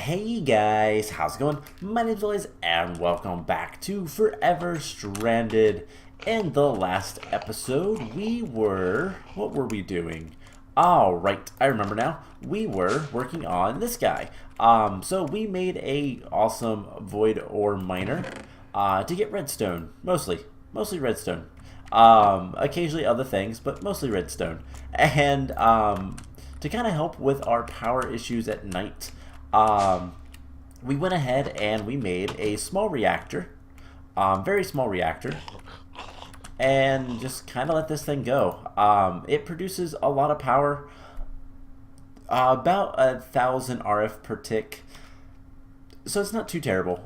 Hey guys, how's it going? My name's Liz and welcome back to Forever Stranded. In the last episode, what were we doing? Oh, right, I remember now. We were working on this guy. So we made a awesome void ore miner to get redstone, mostly redstone. Occasionally other things, but mostly redstone. And to kind of help with our power issues at night, we went ahead and we made a small reactor, very small reactor, and just kind of let this thing go. It produces a lot of power, about 1,000 RF per tick, so it's not too terrible.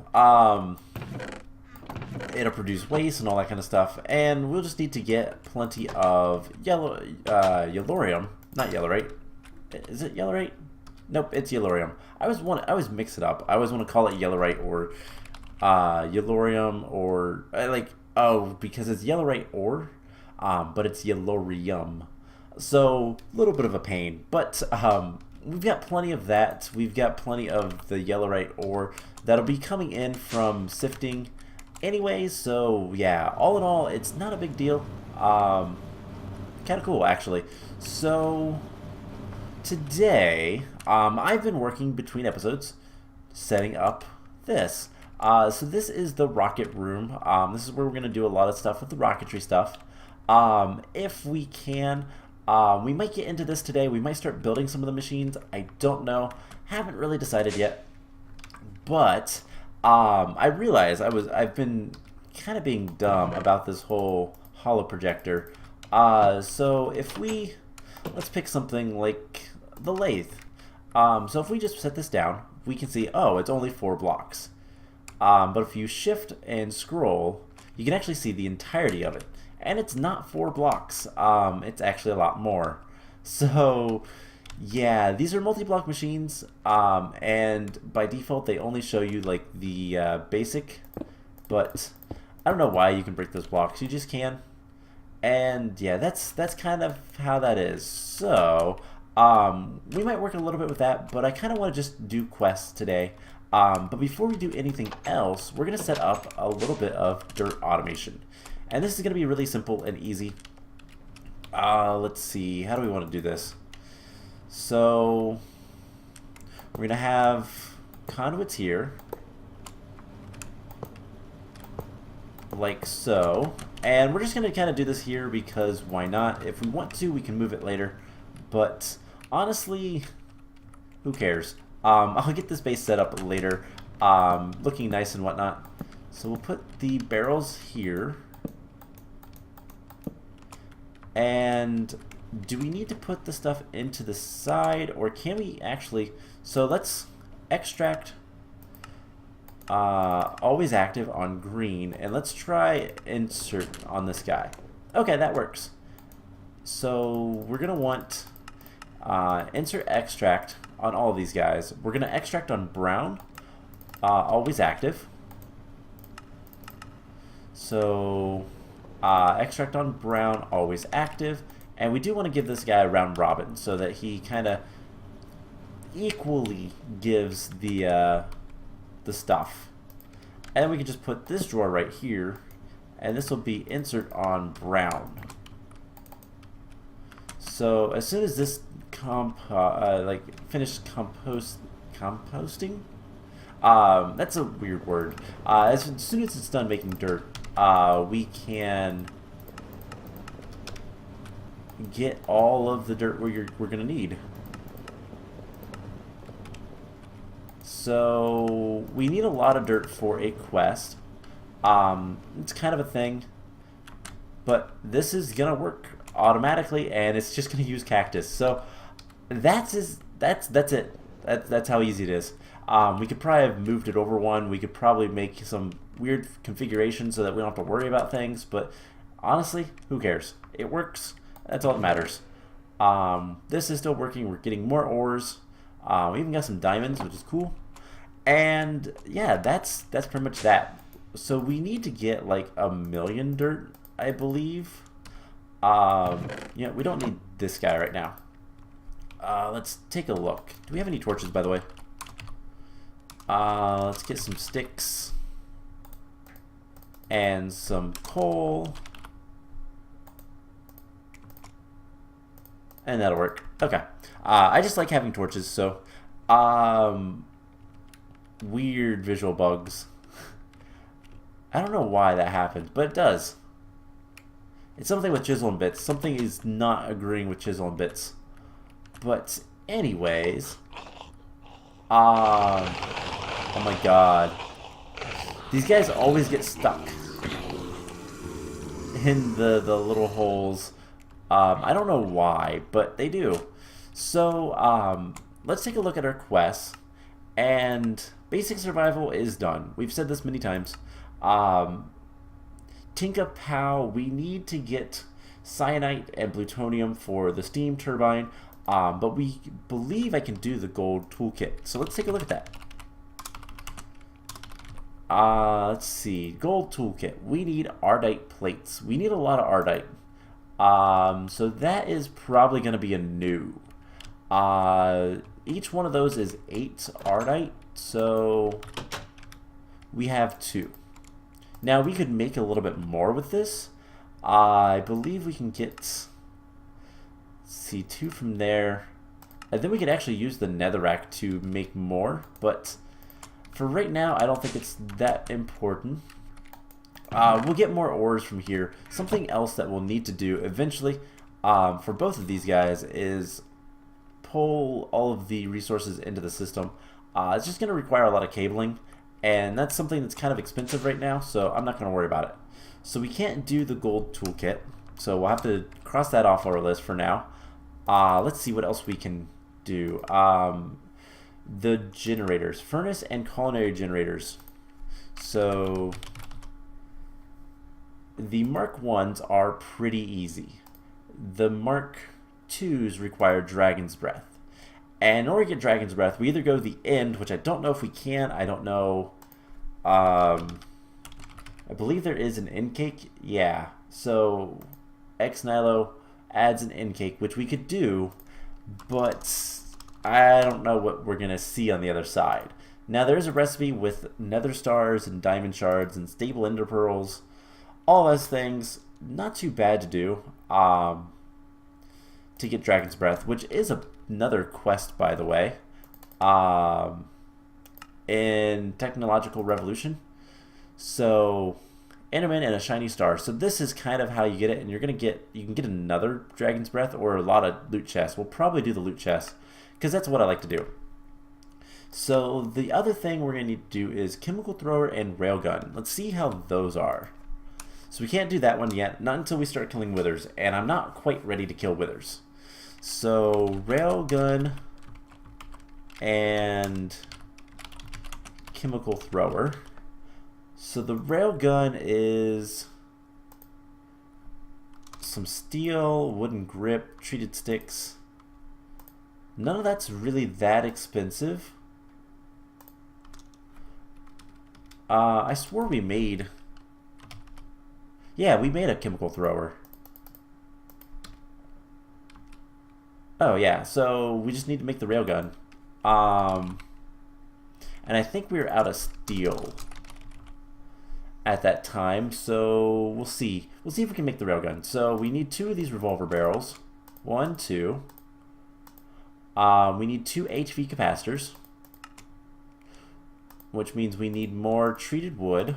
It'll produce waste and all that kind of stuff, and we'll just need to get plenty of yellorium, not yellorite. Is it yellorite? Nope, it's yellorium. I always mix it up. I always want to call it yellorite or yellorium or because it's yellorite ore, but it's yellorium. So a little bit of a pain, but we've got plenty of that. We've got plenty of the yellorite ore that'll be coming in from sifting anyway. So yeah, all in all, it's not a big deal. Kind of cool actually. So today, I've been working between episodes setting up this. So this is the rocket room. This is where we're going to do a lot of stuff with the rocketry stuff. If we can, we might get into this today. We might start building some of the machines. I don't know. Haven't really decided yet. But I realize I've been kind of being dumb about this whole holo projector. So if let's pick something like the lathe. So if we just set this down, we can see, oh, it's only 4 blocks. But if you shift and scroll, you can actually see the entirety of it. And it's not 4 blocks. It's actually a lot more. So yeah, these are multi-block machines, and by default they only show you like the basic, but I don't know why you can break those blocks. You just can. And yeah, that's kind of how that is. So we might work a little bit with that, but I kind of want to just do quests today. But before we do anything else, we're going to set up a little bit of dirt automation. And this is going to be really simple and easy. Let's see, how do we want to do this? So we're going to have conduits here, like so. And we're just going to kind of do this here because why not? If we want to, we can move it later. But honestly, who cares? I'll get this base set up later, looking nice and whatnot. So we'll put the barrels here. And do we need to put the stuff into the side, or can we actually... So let's extract always active on green, and let's try insert on this guy. Okay, that works. So we're gonna want insert extract on all of these guys. We're gonna extract on brown, always active. So extract on brown, always active, and we do want to give this guy a round robin so that he kind of equally gives the stuff. And then we can just put this drawer right here, and this will be insert on brown. So as soon as this finished composting, that's a weird word. As soon as it's done making dirt, we can get all of the dirt we're gonna need. So we need a lot of dirt for a quest. It's kind of a thing, but this is gonna work automatically, and it's just gonna use cactus. So that's it. That's how easy it is. We could probably have moved it over one. We could probably make some weird configuration so that we don't have to worry about things, but honestly, who cares? It works. That's all that matters. This is still working. We're getting more ores. We even got some diamonds, which is cool. And yeah, that's pretty much that. So we need to get like 1,000,000 dirt, I believe. Yeah, we don't need this guy right now. Let's take a look. Do we have any torches, by the way? Let's get some sticks and some coal. And that'll work. Okay. I just like having torches, so weird visual bugs. I don't know why that happens, but it does. It's something with chisel and bits. Something is not agreeing with chisel and bits. But anyways, oh my god. These guys always get stuck in the little holes. I don't know why, but they do. So, let's take a look at our quests. And basic survival is done. We've said this many times. Tinka Pow, we need to get cyanite and plutonium for the steam turbine. But we believe I can do the gold toolkit. So let's take a look at that. Let's see. Gold toolkit. We need ardite plates. We need a lot of ardite. So that is probably going to be a new. Each one of those is 8 ardite. So we have 2. Now we could make a little bit more with this. I believe we can get... Let's see, 2 from there. And then we could actually use the netherrack to make more. But for right now, I don't think it's that important. We'll get more ores from here. Something else that we'll need to do eventually for both of these guys is pull all of the resources into the system. It's just going to require a lot of cabling, and that's something that's kind of expensive right now, so I'm not going to worry about it. So we can't do the gold toolkit, so we'll have to cross that off our list for now. Let's see what else we can do. The generators, furnace and culinary generators. So the Mark 1s are pretty easy. The Mark 2s require Dragon's Breath. And in order to get Dragon's Breath, we either go to the end, which I don't know if we can. I don't know. I believe there is an end cake. Yeah. So Ex Nihilo adds an end cake, which we could do, but I don't know what we're going to see on the other side. Now, there's a recipe with nether stars and diamond shards and stable ender pearls. All those things, not too bad to do to get Dragon's Breath, which is another quest, by the way, in Technological Revolution. So, Enderman and a shiny star. So this is kind of how you get it, and you can get another Dragon's Breath or a lot of loot chests. We'll probably do the loot chests because that's what I like to do. So the other thing we're going to need to do is chemical thrower and railgun. Let's see how those are. So we can't do that one yet, not until we start killing withers, and I'm not quite ready to kill withers. So railgun and chemical thrower. So the railgun is some steel, wooden grip, treated sticks. None of that's really that expensive. I swore we made... Yeah, we made a chemical thrower. Oh yeah, so we just need to make the railgun. And I think we were out of steel at that time, so we'll see. We'll see if we can make the railgun. So we need 2 of these revolver barrels. 1, 2. We need 2 HV capacitors, which means we need more treated wood.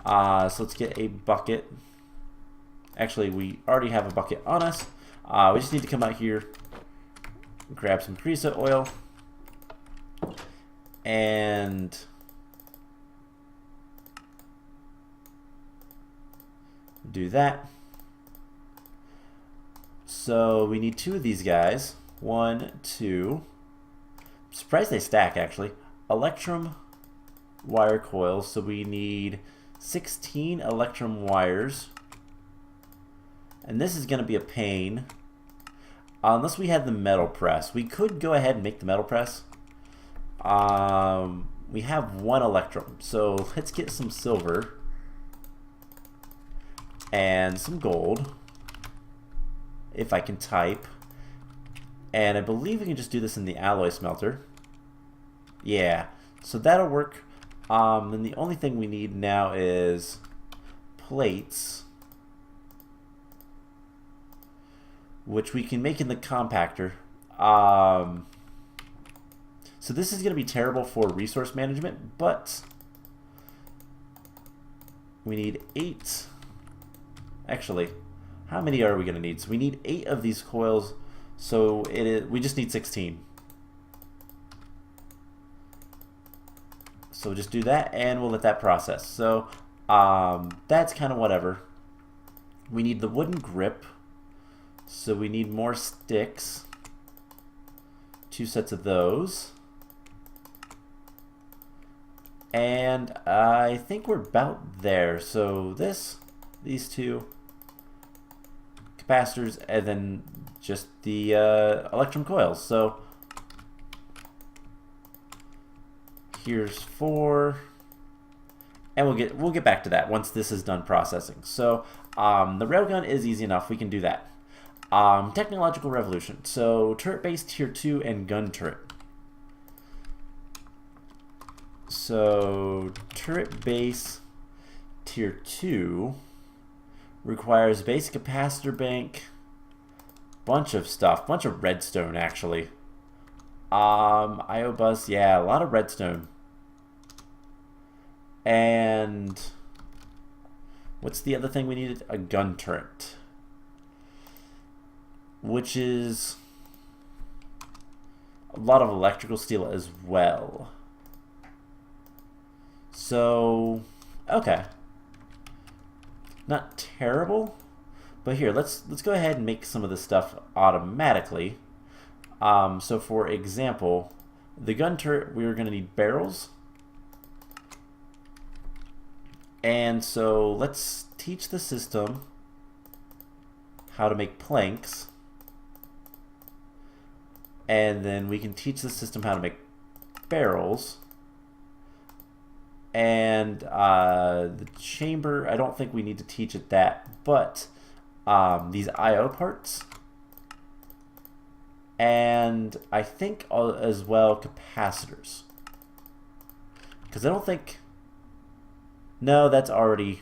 So let's get a bucket. Actually, we already have a bucket on us. We just need to come out here, grab some creosote oil, and do that. So we need 2 of these guys. 1, 2. Surprised they stack, actually. Electrum wire coils. So we need 16 electrum wires. And this is going to be a pain. Unless we had the metal press. We could go ahead and make the metal press. We have 1 electrum. So let's get some silver. And some gold. If I can type. And I believe we can just do this in the alloy smelter. Yeah, so that'll work. And the only thing we need now is plates, which we can make in the compactor. So this is going to be terrible for resource management, but we need 8. Actually, how many are we going to need? So we need 8 of these coils, so we just need 16. So we'll just do that, and we'll let that process. So that's kind of whatever. We need the wooden grip, so we need more sticks. 2 sets of those. And I think we're about there. So these 2 capacitors, and then just the electrum coils. So here's 4, and we'll get back to that once this is done processing. So the railgun is easy enough. We can do that. Technological revolution. So turret base tier 2 and gun turret. So turret base tier 2 requires base capacitor bank, bunch of stuff, bunch of redstone actually. IO bus, yeah, a lot of redstone. And what's the other thing we needed? A gun turret, which is a lot of electrical steel as well. So, okay, not terrible, but here let's go ahead and make some of this stuff automatically. So for example, the gun turret, we're going to need barrels, and so let's teach the system how to make planks, and then we can teach the system how to make barrels. And the chamber, I don't think we need to teach it that, but these IO parts, and I think as well capacitors, because I don't think, no, it's already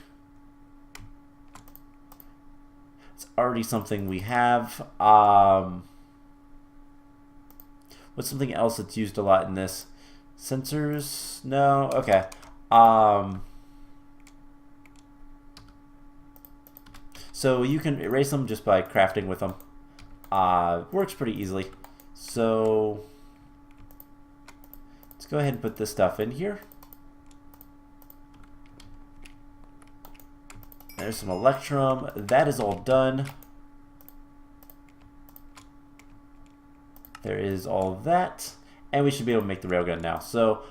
something we have. What's something else that's used a lot in this? Sensors? No? Okay. So you can erase them just by crafting with them. Works pretty easily. So let's go ahead and put this stuff in here. There's some electrum. That is all done. There is all that. And we should be able to make the railgun now. So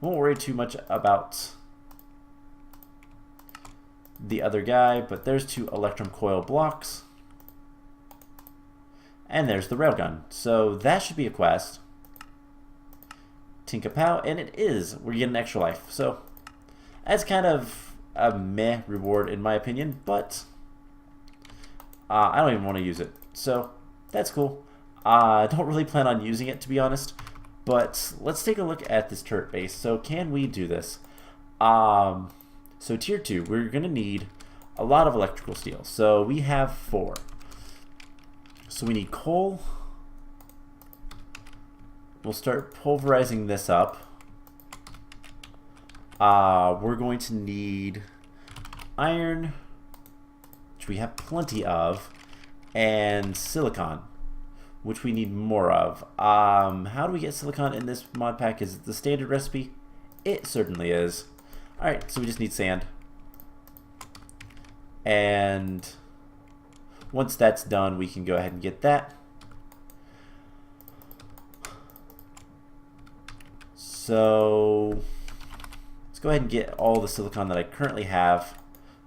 won't worry too much about the other guy, but there's 2 electrum coil blocks, and there's the railgun. So that should be a quest. Tinkapow, and it is. We're getting extra life. So that's kind of a meh reward in my opinion, but I don't even want to use it. So that's cool. I don't really plan on using it, to be honest. But let's take a look at this turret base. So can we do this? So tier 2, we're going to need a lot of electrical steel. So we have 4. So we need coal. We'll start pulverizing this up. We're going to need iron, which we have plenty of, and silicon, which we need more of. How do we get silicon in this mod pack? Is it the standard recipe? It certainly is. Alright, so we just need sand. And once that's done, we can go ahead and get that. So let's go ahead and get all the silicon that I currently have.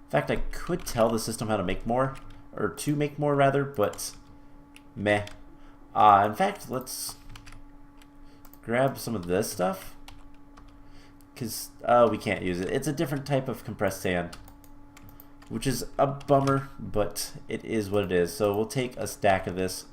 In fact, I could tell the system how to make more, or to make more rather, but meh. In fact, let's grab some of this stuff, because we can't use it. It's a different type of compressed sand. which is a bummer, but it is what it is. So we'll take a stack of this.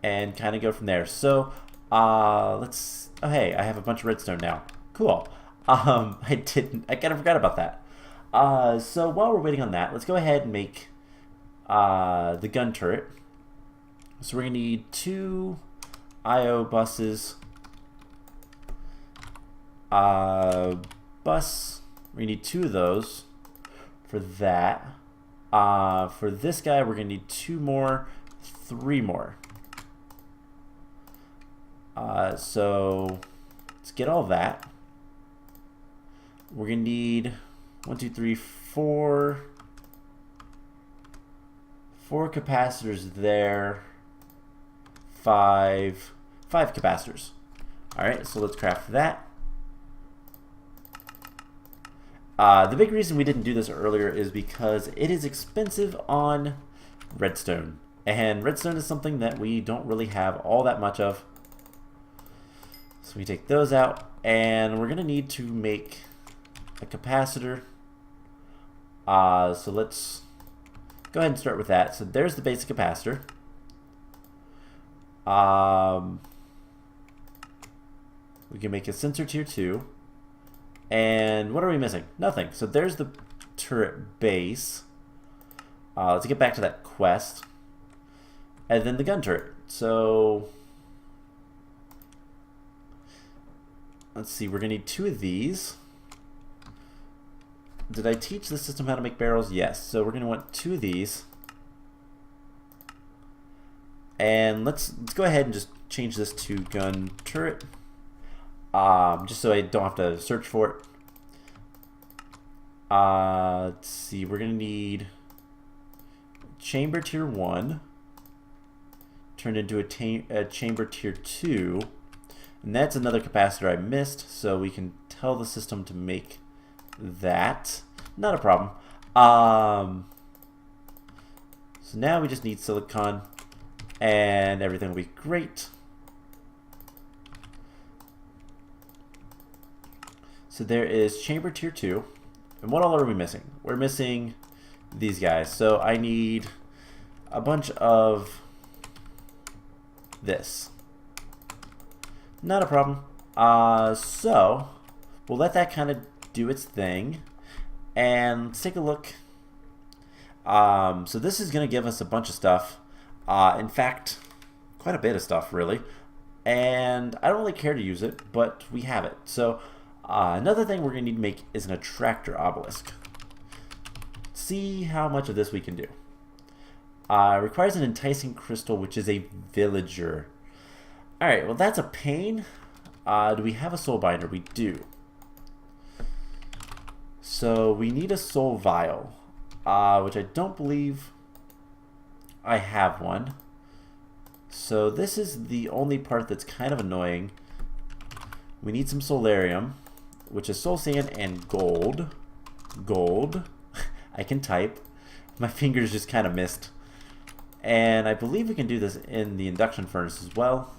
And kind of go from there. So let's, oh hey, I have a bunch of redstone now. Cool. I kind of forgot about that. So while we're waiting on that, let's go ahead and make the gun turret. So we're gonna need 2 IO buses. We need 2 of those for that. For this guy, we're gonna need 2 more, 3 more. So let's get all that. We're gonna need 1, 2, 3, 4 capacitors there. 5 capacitors. Alright, so let's craft that. The big reason we didn't do this earlier is because it is expensive on redstone. And redstone is something that we don't really have all that much of. So we take those out, and we're going to need to make a capacitor. So let's go ahead and start with that. So there's the basic capacitor. We can make a sensor tier 2. And what are we missing? Nothing. So there's the turret base. Let's get back to that quest. And then the gun turret. So let's see, we're going to need 2 of these. Did I teach the system how to make barrels? Yes. So we're going to want 2 of these. And let's go ahead and just change this to gun turret. Just so I don't have to search for it. Let's see, we're going to need chamber tier 1 turned into a chamber tier 2. And that's another capacitor I missed, so we can tell the system to make that. Not a problem. So now we just need silicon, and everything will be great. So there is chamber tier 2. And what all are we missing? We're missing these guys. So I need a bunch of this. Not a problem. So we'll let that kind of do its thing. And let's take a look. So this is going to give us a bunch of stuff. In fact, quite a bit of stuff, really. And I don't really care to use it, but we have it. So another thing we're going to need to make is an attractor obelisk. See how much of this we can do. Requires an enticing crystal, which is a villager. Alright, well that's a pain. Do we have a soul binder? We do. So we need a soul vial, which I don't believe I have one. So this is the only part that's kind of annoying. We need some solarium, which is soul sand and gold. Gold. I can type. My fingers just kind of missed. And I believe we can do this in the induction furnace as well.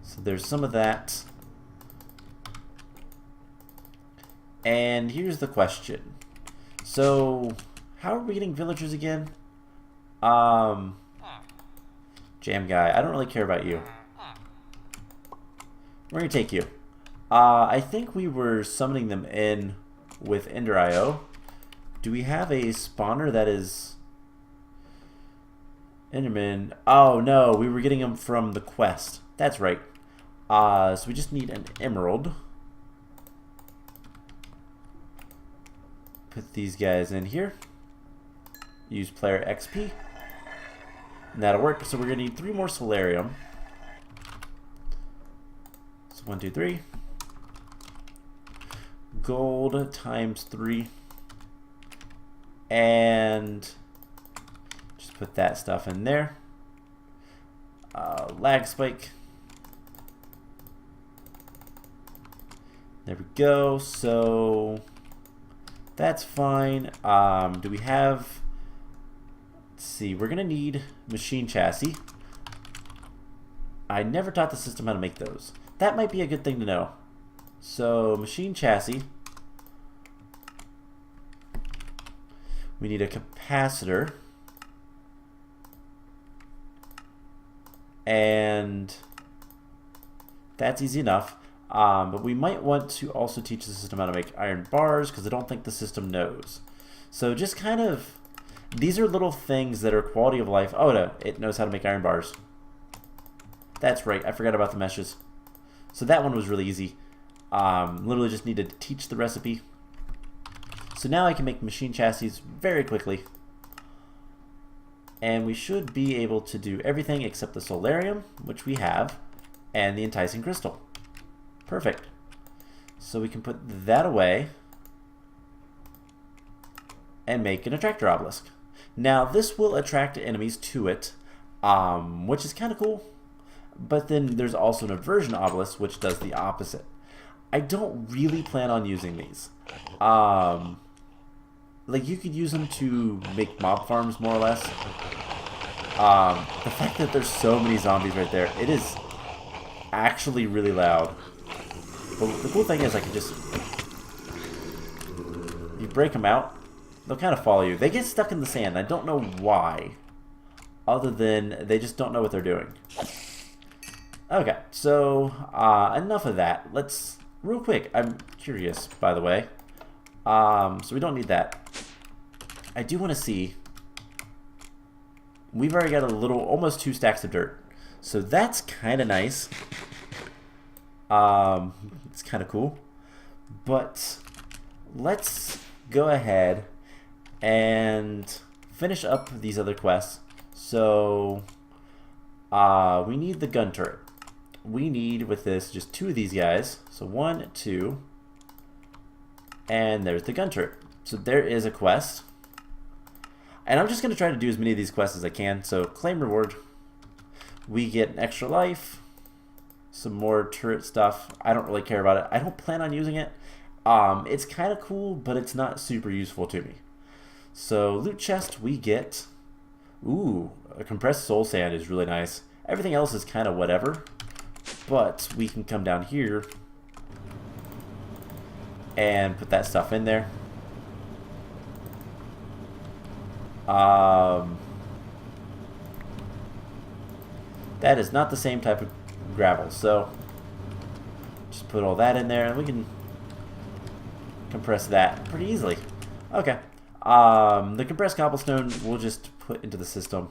So there's some of that. And here's the question. So how are we getting villagers again? Jam guy, I don't really care about you. We're gonna take you. I think we were summoning them in with Ender IO. Do we have a spawner that is Enderman? Oh no, we were getting them from the quest. That's right. So we just need an emerald. Put these guys in here. Use player XP. And that'll work. So we're gonna need 3 more solarium. So 1, 2, 3. Gold times 3. And just put that stuff in there. Lag spike. There we go. So that's fine. Do we have... Let's see. We're going to need machine chassis. I never taught the system how to make those. that might be a good thing to know. So machine chassis. We need a capacitor. And that's easy enough. But we might want to also teach the system how to make iron bars, because I don't think the system knows. So just kind of, these are little things that are quality of life. Oh no, it knows how to make iron bars. That's right, I forgot about the meshes. So that one was really easy. Literally just needed to teach the recipe. So now I can make machine chassis very quickly. And we should be able to do everything except the solarium, which we have, and the enticing crystal. Perfect. So we can put that away and make an attractor obelisk. Now this will attract enemies to it, which is kind of cool. But then there's also an aversion obelisk, which does the opposite. I don't really plan on using these. Like, you could use them to make mob farms, more or less. The fact that there's so many zombies right there, it is actually really loud. But the cool thing is I can just, you break them out, they'll kind of follow you. They get stuck in the sand. I don't know why, other than they just don't know what they're doing. Okay, so enough of that. Let's, real quick, I'm curious, by the way. So we don't need that. I do want to see, we've already got a little, almost 2 stacks of dirt. So that's kind of nice. It's kind of cool. But let's go ahead and finish up these other quests. So we need the gun turret. We need, with this, just 2 of these guys. So 1, 2, and there's the gun turret. So there is a quest. And I'm just going to try to do as many of these quests as I can. So claim reward. We get an extra life. Some more turret stuff. I don't really care about it. I don't plan on using it. It's kind of cool, but it's not super useful to me. So loot chest we get. Ooh, a compressed soul sand is really nice. Everything else is kind of whatever. But we can come down here and put that stuff in there. That is not the same type of gravel, so just put all that in there and we can compress that pretty easily. Okay. The compressed cobblestone we'll just put into the system.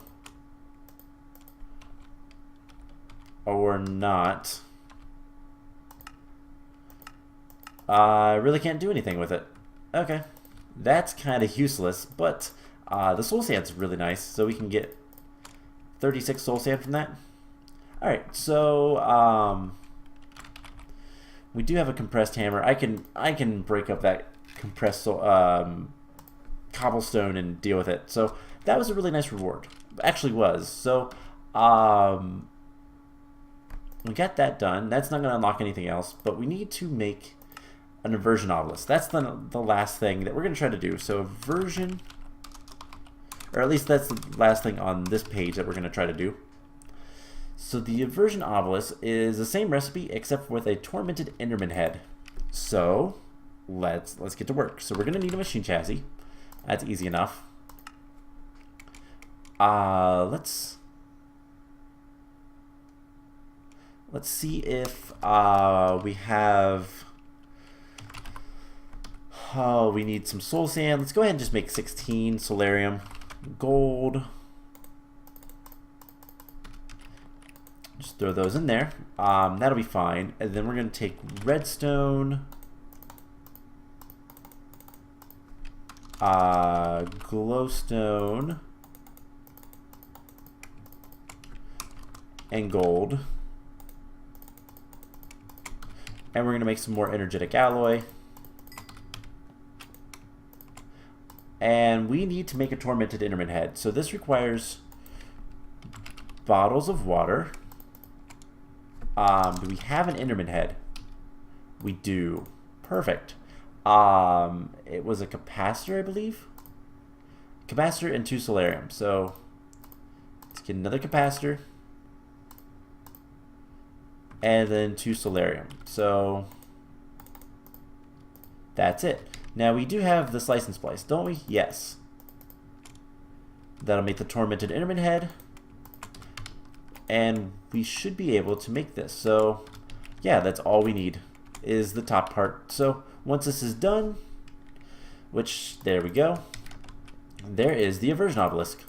Or not. I really can't do anything with it. Okay. That's kind of useless, but the soul sand's really nice, so we can get 36 soul sand from that. Alright, so we do have a compressed hammer. I can break up that compressed cobblestone and deal with it. So that was a really nice reward. Actually was. So we got that done. That's not going to unlock anything else, but we need to make an aversion obelisk. That's the last thing that we're going to try to do. So aversion, or at least that's the last thing on this page that we're going to try to do. So the aversion obelisk is the same recipe except with a tormented enderman head. So let's get to work. So we're going to need a machine chassis. That's easy enough. Let's see if we have. Oh, we need some soul sand. Let's go ahead and just make 16 solarium, gold. Just throw those in there. That'll be fine. And then we're going to take redstone, glowstone, and gold. And we're going to make some more energetic alloy. And we need to make a tormented enderman head. So this requires bottles of water. Do we have an enderman head? We do. Perfect. It was a capacitor, I believe. Capacitor and 2 solarium. So let's get another capacitor. and then 2 solarium. So that's it. Now we do have the slice and splice, don't we? Yes. That'll make the tormented Enderman head, and we should be able to make this. So yeah, that's all we need is the top part. So once this is done, which there we go, there is the aversion obelisk,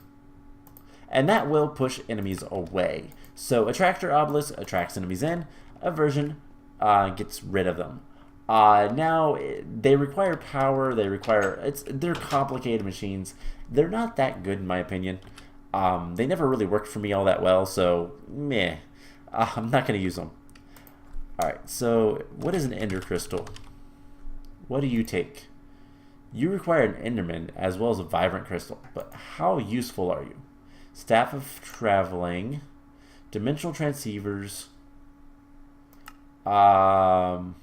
and that will push enemies away. So attractor obelisk attracts enemies in, aversion gets rid of them. Now they require power, they're complicated machines. They're not that good in my opinion. They never really worked for me all that well, so meh. I'm not going to use them. Alright, so what is an ender crystal? What do you take? You require an enderman as well as a vibrant crystal, but how useful are you? Staff of traveling, dimensional transceivers, telepad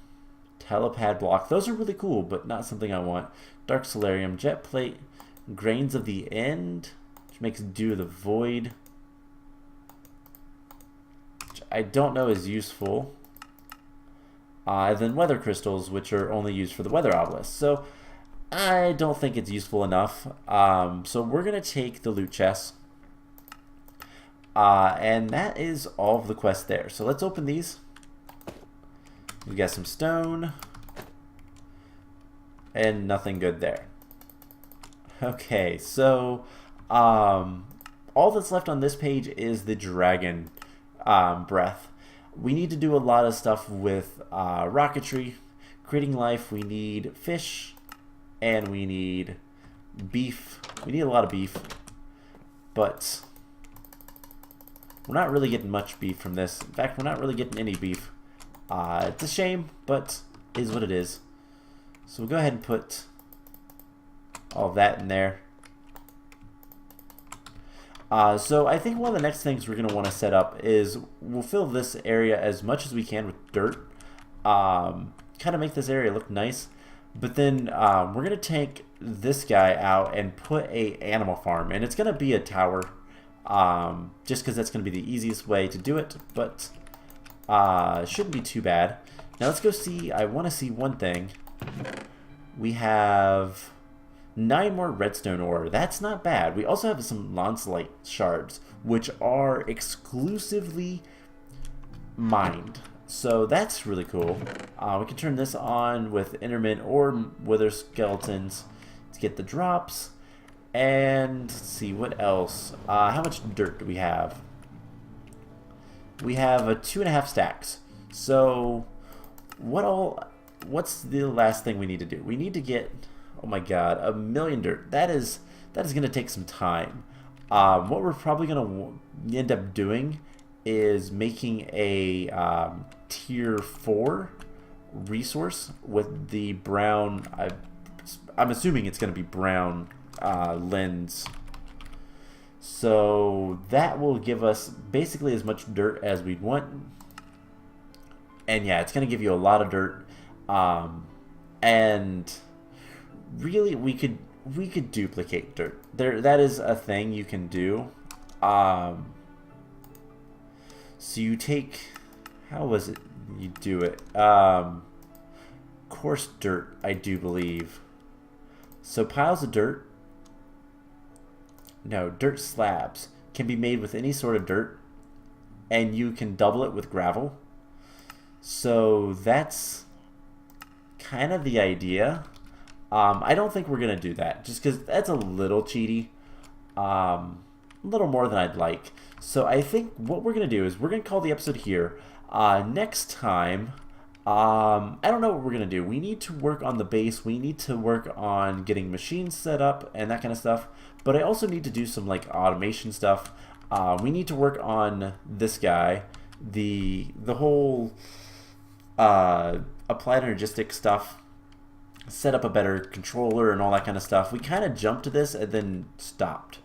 block. Those are really cool, but not something I want. Dark solarium, jet plate, grains of the end, which makes dew of the void, which I don't know is useful. And then weather crystals, which are only used for the weather obelisk. So I don't think it's useful enough. So we're gonna take the loot chest, and that is all of the quests there. So let's open these. We got some stone, and nothing good there. Okay, so all that's left on this page is the dragon breath. We need to do a lot of stuff with rocketry, creating life. We need fish, and we need beef. We need a lot of beef, but we're not really getting much beef from this. In fact, we're not really getting any beef. It's a shame, but it is what it is. So we'll go ahead and put all of that in there. So I think one of the next things we're going to want to set up is we'll fill this area as much as we can with dirt. Kind of make this area look nice. But then we're going to take this guy out and put a animal farm. And it's going to be a tower. Just because that's going to be the easiest way to do it. But shouldn't be too bad. Now let's go see. I want to see one thing. We have 9 more redstone ore. That's not bad. We also have some lancelite shards, which are exclusively mined. So that's really cool. We can turn this on with enderman or wither skeletons to get the drops. And let's see what else. How much dirt do we have? We have 2.5 stacks. So what's the last thing we need to do? We need to get, oh my god, 1,000,000 dirt. That is going to take some time. What we're probably going to end up doing is making a tier 4 resource with the brown, I'm assuming it's going to be brown lens. So that will give us basically as much dirt as we'd want. And yeah, it's going to give you a lot of dirt. And really we could duplicate dirt. That is a thing you can do. So you take, how was it you do it? Coarse dirt, I do believe. So piles of dirt, no, dirt slabs can be made with any sort of dirt, and you can double it with gravel. So that's kind of the idea. I don't think we're going to do that, just because that's a little cheaty. A little more than I'd like. So I think what we're going to do is we're going to call the episode here. Next time, I don't know what we're going to do. We need to work on the base. We need to work on getting machines set up and that kind of stuff. But I also need to do some like automation stuff. We need to work on this guy. The whole applied energistic stuff. Set up a better controller and all that kind of stuff. We kind of jumped to this and then stopped.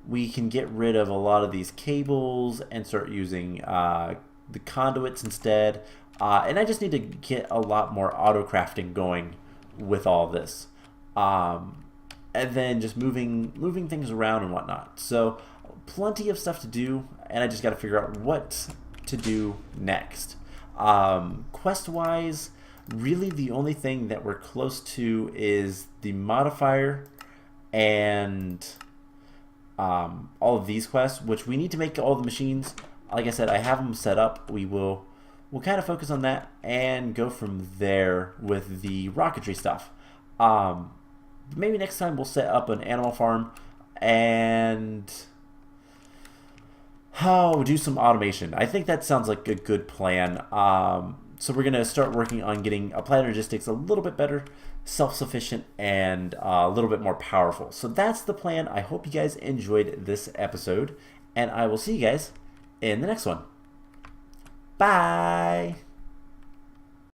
We can get rid of a lot of these cables and start using the conduits instead. And I just need to get a lot more auto crafting going with all this. And then just moving things around and whatnot. So plenty of stuff to do, and I just got to figure out what to do next. Quest-wise, really the only thing that we're close to is the modifier and all of these quests, which we need to make all the machines. Like I said, I have them set up. We'll kind of focus on that and go from there with the rocketry stuff. Maybe next time we'll set up an animal farm and do some automation. I think that sounds like a good plan. So we're going to start working on getting applied logistics a little bit better, self-sufficient, and a little bit more powerful. So that's the plan. I hope you guys enjoyed this episode, and I will see you guys in the next one. Bye!